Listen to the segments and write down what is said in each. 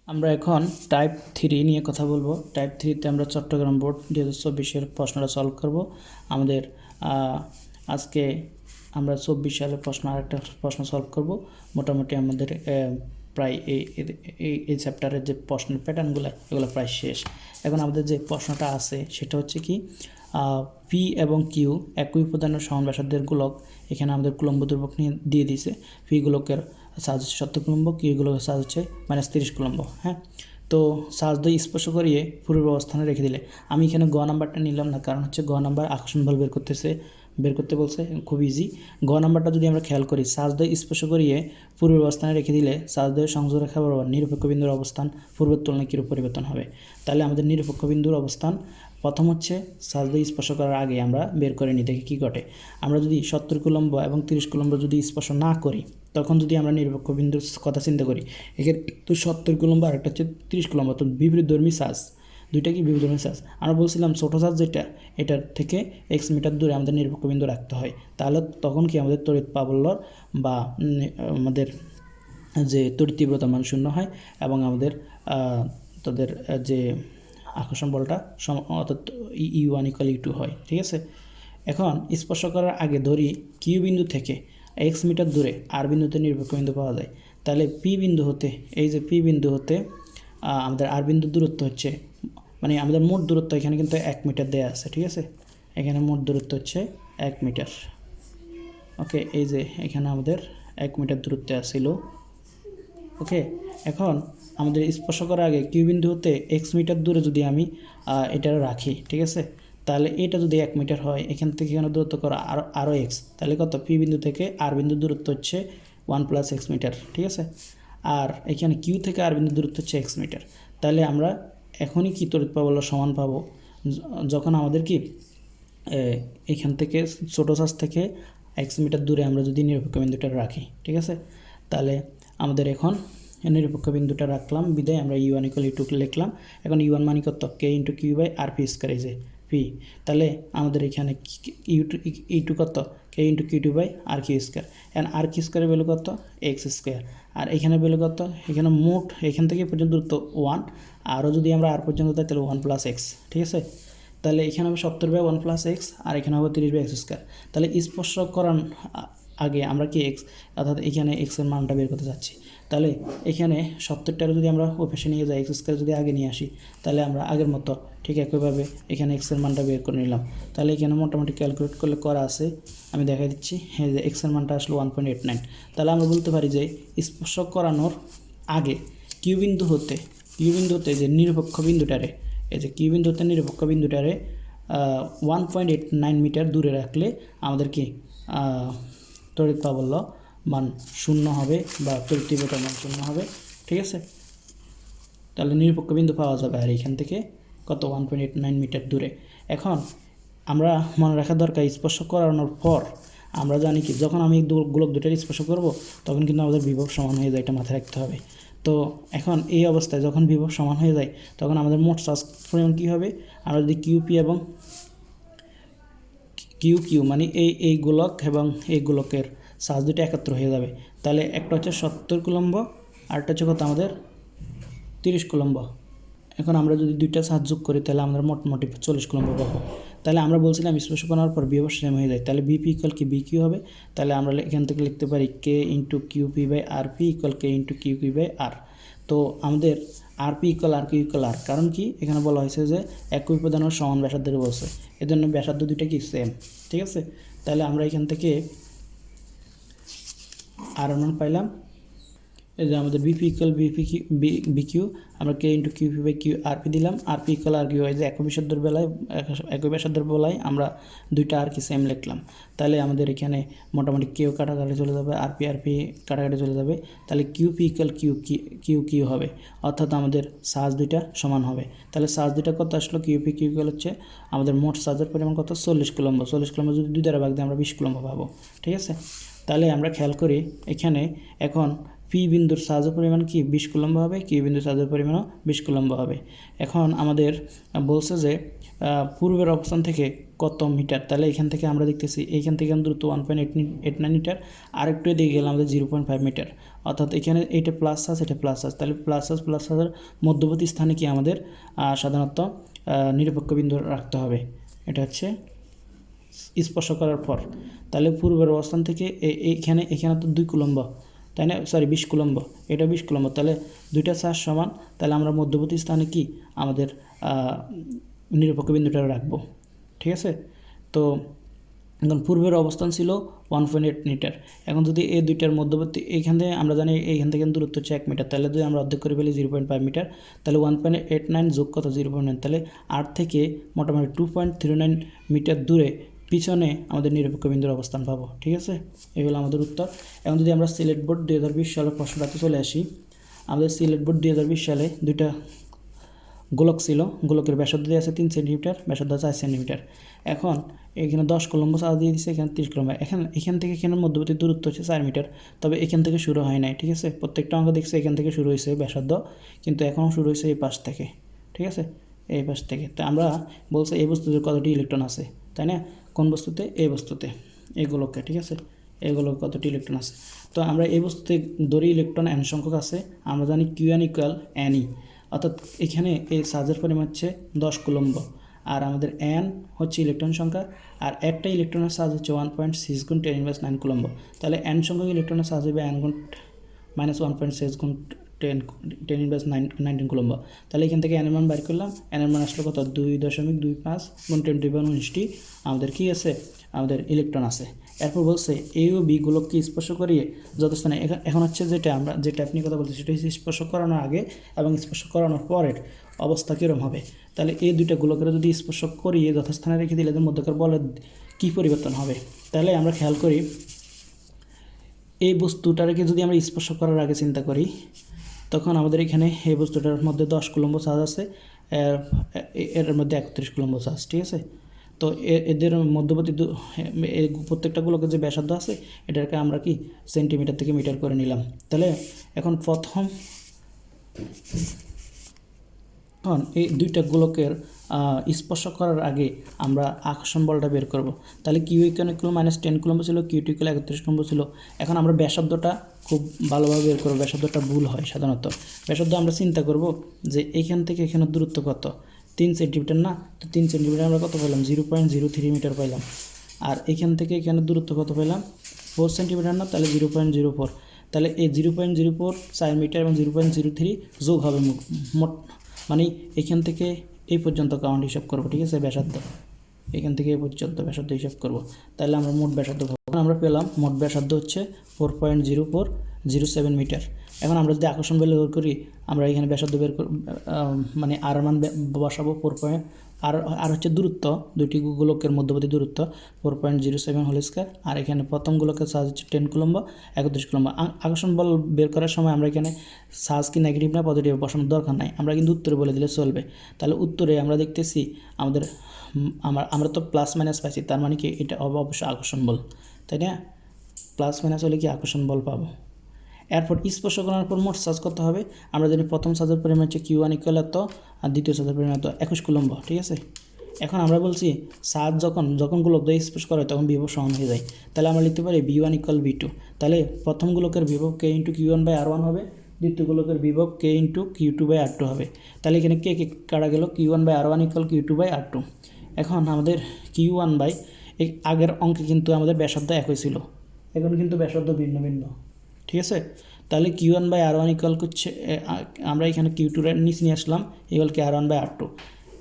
আমরা এখন টাইপ 3 নিয়ে কথা বলবো। টাইপ 3তে আমরা চট্টগ্রাম বোর্ড 2024-এর প্রশ্নটা সলভ করব। আমাদের আজকে আমরা 24 সালের প্রশ্ন আরেকটা প্রশ্ন সলভ করব। মোটামুটি আমাদের প্রায় এই চ্যাপ্টারের যে প্রশ্নের প্যাটার্নগুলো এগুলো প্রায় শেষ। এখন আমাদের যে প্রশ্নটা আছে সেটা হচ্ছে কি, পি এবং কিউ একই উপাদানের সমান ব্যাসার্ধের গোলক। এখানে আমাদের কুলম্ব ধ্রুবক নিয়ে দিয়ে দিয়েছে। পি গোলকের চার্জ হচ্ছে 70 কুলম্ব, কিউ গোলকের চার্জ হচ্ছে -30 কুলম্ব। হ্যাঁ, তো চার্জ দিয়ে স্পর্শ করিয়ে পূর্ব অবস্থানে রেখে দিলে, আমি এখানে গ নাম্বারটা নিলাম না, কারণ হচ্ছে গ নাম্বার আকর্ষণ বল বের করতে বলছে, খুব ইজি। গ নাম্বারটা যদি আমরা খেয়াল করি, চার্জ দিয়ে স্পর্শ করিয়ে পূর্ব অবস্থানে রেখে দিলে চার্জ দিয়ে সংযোগ রেখা বরাবর নিরপেক্ষ বিন্দুর অবস্থান পূর্বের তুলনায় কীরূপ পরিবর্তন হবে। তাহলে আমাদের নিরপেক্ষ বিন্দুর অবস্থান প্রথম হচ্ছে চার্জ দিয়ে স্পর্শ করার আগে আমরা বের করে নিই, দেখি কী ঘটে। আমরা যদি 70 কুলম্ব এবং 30 কুলম্ব যদি স্পর্শ না করি, তখন যদি আমরা নিরপেক্ষ বিন্দুর কথা চিন্তা করি, এক্ষেত্রে তো 70 কুলম্ব আর একটা হচ্ছে 30 কুলম্ব, তো বিপরীতধর্মী চার্জ, দুইটা কি বিপরীতধর্মী চার্জ। আমরা বলছিলাম ছোটো চার্জ যেটা, এটার থেকে x মিটার দূরে আমাদের নিরপেক্ষ বিন্দু রাখতে হয়। তাহলে তখন কি আমাদের তড়িৎ প্রাবল্যর বা আমাদের যে তড়িৎ তীব্রতা মান শূন্য হয় এবং আমাদের তাদের যে আকর্ষণ বলটা অর্থাৎ E1 = E2 হয়। ঠিক আছে, এখন স্পর্শ করার আগে ধরি কিউ বিন্দু থেকে x মিটার দূরে আর বিন্দুতে নিরপেক্ষ বিন্দু পাওয়া যায়। তাহলে পি বিন্দু হতে, এই যে পি বিন্দু হতে আমাদের আর বিন্দুর দূরত্ব হচ্ছে, মানে আমাদের মোট দূরত্ব এখানে কিন্তু 1 মিটার দেওয়া আছে। ঠিক আছে, এখানে মোট দূরত্ব হচ্ছে 1 মিটার। ওকে, এই যে এখানে আমাদের 1 মিটার দূরত্বে আসছিল। ওকে, এখন আমাদের স্পর্শ করার আগে কিউ বিন্দু হতে x মিটার দূরে যদি আমি এটা রাখি, ঠিক আছে, তাহলে এটা যদি 1 মিটার হয়, এখান থেকে এখানে দূরত্ব করা আরও x, তাহলে কত, পি বিন্দু থেকে আর বিন্দু দূরত্ব হচ্ছে 1 + x মিটার। ঠিক আছে, আর এখানে কিউ থেকে আর বিন্দু দূরত্ব হচ্ছে x মিটার। তাহলে আমরা এখনই কি তড়িৎ প্রাবল্য সমান পাবো, যখন আমাদের কি এখান থেকে ছোটো চার্জ থেকে x মিটার দূরে আমরা যদি নিরপেক্ষ বিন্দুটা রাখি। ঠিক আছে, তাহলে আমাদের এখন নিরপেক্ষ বিন্দুটা রাখলাম বিদায় আমরা E1 = E2 লিখলাম। এখন E1 মানে কত, k × Q/RP², এই যে P। তাহলে আমাদের এখানে E2 কত, k × Q2/RQ²। এখন RQ² এর ভ্যালু কত, x²। আর এখানে ভ্যালু কত, এখানে মোট এখান থেকে পর্যন্ত দূরত্ব 1, আরও যদি আমরা আর পর্যন্ত তাই তাহলে 1 + x। ঠিক আছে, তাহলে এখানে হবে 70/1 + x, আর এখানে হবে 30/x²। তাহলে স্পর্শ করার আগে আমরা কি x, অর্থাৎ এখানে x এর মানটা বের করতে যাচ্ছি। তাহলে এখানে 70টাকে যদি আমরা ওই পাশে নিয়ে যাই, x² যদি আগে নিয়ে আসি, তাহলে আমরা আগের মতো ঠিক একইভাবে এখানে x এর মানটা বের করে নিলাম। তাহলে এখানে মোটামুটি ক্যালকুলেট করলে করা আছে, আমি দেখাই দিচ্ছি। হ্যাঁ, যে x এর মানটা আসলো 1.89। তাহলে আমরা বলতে পারি যে স্পর্শ করানোর আগে কিউ বিন্দু হতে যে নিরপেক্ষ বিন্দুটারে, এই যে কিউ বিন্দু হতে নিরপেক্ষ বিন্দুটারে 1.89 মিটার দূরে রাখলে আমাদের কি তড়িৎ প্রাবল্য মান 0 হবে বা তড়িৎ তীব্রতার মান 0 হবে। ঠিক আছে, তাহলে নিরপেক্ষ বিন্দু পাওয়া যাবে, আর এখান থেকে কত, 1.89 মিটার দূরে। এখন আমরা মনে রাখা দরকার, স্পর্শ করানোর পর আমরা জানি কি, যখন আমি গোলক দুটার স্পর্শ করব তখন কিন্তু আমাদের বিভব সমান হয়ে যায়, এটা মাথায় রাখতে হবে। তো এখন এই অবস্থায় যখন বিভব সমান হয়ে যায়, তখন আমাদের মোট চার্জ পরিমাণ কী হবে, আমরা যদি কিউপি এবং কিউ মানে এই গোলক এবং এই গোলকের চার্জ দুটো একত্র হয়ে যাবে। তাহলে একটা হচ্ছে 70 কুলম্ব, আরেকটা হচ্ছে কত আমাদের 30 কুলম্ব। এখন আমরা যদি দুইটা চার্জ যোগ করি, তাহলে আমরা মোটামুটি 40 কুলম্ব পাবো। তাহলে আমরা বলছিলাম স্পর্শ করার পর বিভব সেম হয়ে যায়, তাহলে বিপি = কি বিকিউ হবে। তাহলে আমরা এখান থেকে লিখতে পারি k × Qp/RP = k × Qq/R। তো আমাদের RP = RQ = R, কারণ কি, এখানে বলা হয়েছে যে একই উপাদানের সমান ব্যাসার্ধের বলছে, এজন্য ব্যাসার্ধ দুইটা কি সেম। ঠিক আছে, তাহলে আমরা এখান থেকে R1 পাইলাম। এই যে আমাদের বিপি = বিকিউ, আমরা k × Qp/RP দিলাম। RP = RQ, যে একই ব্যাসার্ধের বেলায় আমরা দুইটা আর কি সেম লিখলাম। তাহলে আমাদের এখানে মোটামুটি কেউ কাটাকাটি চলে যাবে, RP কাটাকাটি চলে যাবে। তাহলে QP = QQ হবে, অর্থাৎ আমাদের চার্জ দুইটা সমান হবে। তাহলে চার্জ দুইটা কত আসলো, QP QQ হচ্ছে আমাদের মোট চার্জের পরিমাণ কত, 40 কুলম্ব। 40 কুলম্ব যদি 2 দ্বারা ভাগ দিই আমরা 20 কুলম্ব পাবো। ঠিক আছে, তাহলে আমরা খেয়াল করি এখানে এখন পি বিন্দুর চার্জের পরিমাণ কি 20 কুলম্ব হবে, কিউ বিন্দুর চার্জের পরিমাণও 20 কুলম্ব হবে। এখন আমাদের বলছে যে পূর্বের অবস্থান থেকে কত মিটার, তাহলে এখান থেকে আমরা দেখতেছি এইখান থেকে দূরত্ব 1.89 মিটার, আরেকটু এদিকে গেলে আমাদের 0.5 মিটার, অর্থাৎ এখানে এটা প্লাস চার্জ এটা প্লাস চার্জ, তাহলে প্লাস চার্জের মধ্যবর্তী স্থানে কি আমাদের সাধারণত নিরপেক্ষ বিন্দু রাখতে হবে। এটা হচ্ছে স্পর্শ করার পর, তাহলে পূর্বের অবস্থান থেকে এখানে তো 2 কুলম্ব, তাই না, সরি 20 কুলম্ব, এটা 20 কুলম্ব, তাহলে দুইটা চার্জ সমান, তাহলে আমরা মধ্যবর্তী স্থানে কি আমাদের নিরপেক্ষ বিন্দুটা রাখবো। ঠিক আছে, তো এখন পূর্বের অবস্থান ছিল 1.8 মিটার, এখন যদি এই দুইটার মধ্যবর্তী এইখান থেকে আমরা জানি এইখান থেকে দূরত্ব হচ্ছে 1 মিটার, তাহলে যদি আমরা অর্ধেক করে ফেলি 0.5 মিটার, তাহলে 1.89 যোগ কত 0.9, তাহলে 8 থেকে মোটামুটি 2.39 মিটার দূরে পিছনে আমাদের নিরপেক্ষ বিন্দুর অবস্থান পাবো। ঠিক আছে, এই হলো আমাদের উত্তর। এখন যদি আমরা সিলেট বোর্ড 2020 সালের প্রশ্নটাতে চলে আসি, আমাদের সিলেট বোর্ড 2020 সালে দুইটা গোলক ছিল, গোলকের ব্যাসার্ধ দিয়ে আছে 3 সেন্টিমিটার, ব্যাসার্ধ 4 সেন্টিমিটার। এখন এখানে 10 কুলম্ব চার্জ দিয়ে দিচ্ছে, এখানে 30 কুলম্ব, এখান থেকে এখানে মধ্যবর্তী দূরত্ব হচ্ছে 4 মিটার, তবে এখান থেকে শুরু হয় নাই। ঠিক আছে, প্রত্যেকটা অঙ্ক দেখছে এখান থেকে শুরু হয়েছে ব্যাসার্ধ, কিন্তু এখনও শুরু হয়েছে এই পাশ থেকে। ঠিক আছে, এই পাশ থেকে। তো আমরা বলছি এই বস্তুতে কতটি ইলেকট্রন আছে, তাই না, কোন বস্তুতে, এই বস্তুতে, এই গোলকে। ঠিক আছে, এই গোলকে কতটি ইলেকট্রন আছে, তো আমরা এই বস্তুতে ধরি ইলেকট্রন n সংখ্যক আছে, আমরা জানি Qn = Ne, অর্থাৎ এখানে এই চার্জের পরিমাণ হচ্ছে 10 কুলম্ব, আর আমাদের n হচ্ছে ইলেকট্রন সংখ্যা, আর একটা ইলেকট্রনের চার্জ হচ্ছে 1.6 গুণ 10⁻৯ কুলম্ব, তাহলে n সংখ্যক ইলেকট্রনের চার্জ হবে n গুণ -1.6 গুণ 10⁻৯ কুলম্ব, তাহলে এখান থেকে n এর মান বাইর করলাম, n এর মান আসলে কত 2.25 গুণ 10⁻19টি আমাদের কি আছে, আমাদের ইলেকট্রন আছে। এরপর বলছে এ ও বি গোলককে স্পর্শ করিয়ে যথাস্থানে, এখন হচ্ছে যেটা আমরা যে ট্যাপ নিয়ে কথা বলছি সেটা হচ্ছে স্পর্শ করানোর আগে এবং স্পর্শ করানোর পরের অবস্থা কীরকম হবে। তাহলে এই দুইটা গোলকের যদি স্পর্শ করিয়ে যথাস্থানে রেখে দিলে এদের মধ্যকার বলের কী পরিবর্তন হবে, তাহলে আমরা খেয়াল করি এই বস্তুটাকে যদি আমরা স্পর্শ করার আগে চিন্তা করি, তখন আমাদের এখানে এই বস্তুটার মধ্যে 10 কুলম্ব চার্জ আছে, এর মধ্যে 31 কুলম্ব চার্জ। ঠিক আছে, তো এদের মধ্যবর্তী প্রত্যেকটা গোলকের যে ব্যাসার্ধ আছে এটাকে আমরা কি সেন্টিমিটার থেকে মিটার করে নিলাম। তাহলে এখন প্রথম এই দুইটা গোলকের স্পর্শ করার আগে আমরা আকর্ষণ বলটা বের করব। তাহলে কিউ ইকুয়াল -10 কুলম্ব ছিল, কিউ টু ইকুয়াল 31 কুলম্ব ছিল। এখন আমরা ব্যাসার্ধটা খুব ভালোভাবে বের করব, ব্যাসার্ধটা ভুল হয় সাধারণত। ব্যাসার্ধ আমরা চিন্তা করব যে এইখান থেকে এখানে দূরত্ব কত, 3 সেন্টিমিটার না, তো 3 সেন্টিমিটার আমরা কত পেলাম 0.03 মিটার পাইলাম, আর এখান থেকে এখানে দূরত্ব কত পেলাম 4 সেন্টিমিটার না, তাহলে 0.04, তাহলে এই 0.04 4 মিটার এবং 0.03 যোগ হবে মোট, মানে এখান থেকে এই পর্যন্ত কাউন্ট হিসাব করব। ঠিক আছে, ব্যাসার্ধ এখান থেকে এই পর্যন্ত ব্যাসার্ধ হিসাব করব, তাহলে আমরা মোট ব্যাসার্ধ পাবো। আমরা পেলাম মোট ব্যাসার্ধ হচ্ছে 4.0407 মিটার। এখন আমরা যদি আকর্ষণ বল বের করি, আমরা এখানে ব্যাসার্ধ বের মানে আর মান বসাবো 4. আর হচ্ছে দূরত্ব, দুইটি গোলকের মধ্যবর্তী দূরত্ব 4.07 হোল স্কয়ার, আর এখানে প্রথম গোলকের চার্জ হচ্ছে 10 কুলম্ব 31 কুলম্ব। আকর্ষণ বল বের করার সময় আমরা এখানে চার্জ কি নেগেটিভ না পজিটিভ বসানোর দরকার নাই, আমরা কিন্তু উত্তরে বলে দিলে চলবে। তাহলে উত্তরে আমরা দেখতেছি আমাদের আমরা তো প্লাস মাইনাস পাইছি, তার মানে কি এটা অবশ্যই আকর্ষণ বল, তাই না, প্লাস মাইনাস হলে কি আকর্ষণ বল পাবো। এরপর স্পর্শ করার পর মোট চার্জ কত হবে, আমরা জানি প্রথম চার্জের পরিমাণ হচ্ছে Q1 = এত, আর দ্বিতীয় চার্জের পরিমাণ এত 21 কুলম্ব। ঠিক আছে, এখন আমরা বলছি চার্জ যখন গোলক দিয়ে স্পর্শ করা হয় তখন বিভব সমান হয়ে যায়, তাহলে আমরা লিখতে পারি V1 = V2, তাহলে প্রথম গোলকের বিভব K × Q1/R1 হবে, দ্বিতীয় গোলকের বিভব K × Q2/R2 হবে। তাহলে এখানে কে কাটা গেল, Q1/R1 = Q2/R2। এখন আমাদের Q1 আগের অঙ্কে কিন্তু আমাদের ব্যাসার্ধ একই ছিল, এখন কিন্তু ব্যাসার্ধ ভিন্ন ভিন্ন। ঠিক আছে, তাহলে Q1/R1 হচ্ছে, আমরা এখানে Q2 নিচে নিয়ে আসলাম, কি R1/R2।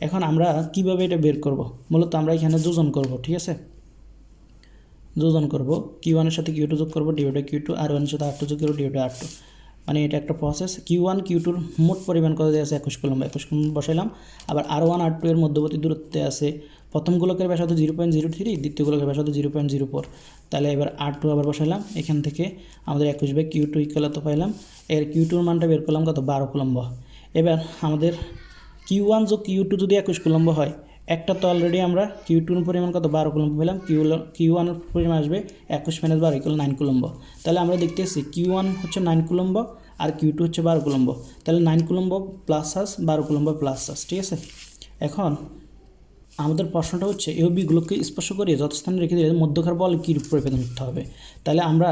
এখন আমরা কিভাবে এটা বের করব, মূলত আমরা এখানে যোজন করব। ঠিক আছে, যোজন করব, Q1 এর সাথে Q2 যোগ করব /Q2, R1 এর সাথে R2 যোগ করব /R2, মানে এটা একটা প্রসেস। Q1 Q2 মোট পরিমাণ কত আছে 21 কুলম্ব, 21 কুলম্ব বসাইলাম। আবার R1 R2 এর মধ্যবর্তী দূরত্বে আছে প্রথম গোলকের ব্যাসার্ধ 0.03, দ্বিতীয় গোলকের ব্যাসার্ধ 0.04, তাহলে এবার R2 আবার বসাইলাম, এখান থেকে আমাদের 21/Q2 = এত পাইলাম। এর Q2 এর মানটা বের করলাম কত 12 কুলম্ব। এবার আমাদের Q1 যোগ Q2 যদি 21 কুলম্ব হয়, একটা তো অলরেডি আমরা Q2 এর পরিমাণ কত 12 কুলম্ব পেলাম, Q1 এর পরিমাণ আসবে 21 - 12 = 9 কুলম্ব। তাহলে আমরা দেখতেছি Q1 হচ্ছে 9 কুলম্ব আর Q2 হচ্ছে 12 কুলম্ব, তাহলে 9 coulomb plus charge 12 coulomb plus charge. ঠিক আছে, এখন আমাদের প্রশ্নটা হচ্ছে এ ও বিগুলোকে স্পর্শ করিয়ে যথাস্থানে রেখে দিলে মধ্যকার বল কী রূপ প্রতিপাদন করতে হবে। তাহলে আমরা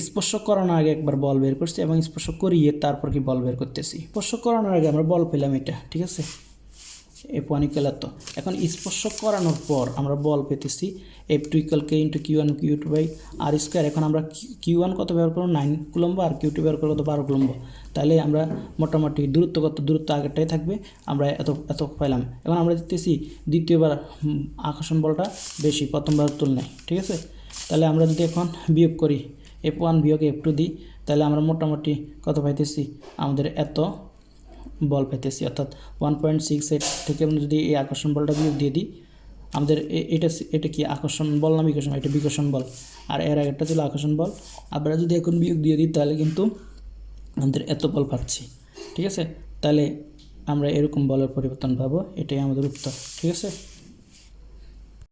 স্পর্শ করানোর আগে একবার বল বের করছি এবং স্পর্শ করিয়ে তারপর কি বল বের করতেছি। স্পর্শ করানোর আগে আমরা বল পেলাম এটা, ঠিক আছে, F1 ইকুয়াল এত। এখন স্পর্শ করানোর পর আমরা বল পেতেছি F2 equal K into Q1 Q2 by r square. এখন আমরা Q1 কত ব্যবহার করবো 9 কুলম্ব আর Q2 ব্যবহার করবো কত 12 কুলম্ব। তাহলে আমরা মোটামুটি দূরত্ব কত, দূরত্ব আগেরটাই থাকবে, আমরা এত পাইলাম। এখন আমরা দেখতেছি দ্বিতীয়বার আকর্ষণ বলটা বেশি প্রথমবার তুলনায়, ঠিক আছে। তাহলে আমরা যদি এখন বিয়োগ করি F1 বিয়োগ F2 দিই, তাহলে আমরা মোটামুটি কত পাইতেছি, আমাদের এত বল পাইতেছি। অর্থাৎ 1.68 থেকে আমরা যদি এই আকর্ষণ বলটা বিয়োগ দিয়ে দিই, আমাদের এটা কি আকর্ষণ বল না বিকর্ষণ? এটা বিকর্ষণ বল, আর এর আগেরটা ছিল আকর্ষণ বল। আমরা যদি এখন বিয়োগ দিয়ে দিই তাহলে কিন্তু আমাদের এত বল পাচ্ছি, ঠিক আছে। তাহলে আমরা এরকম বলের পরিবর্তন পাবো, এটাই আমাদের উত্তর, ঠিক আছে।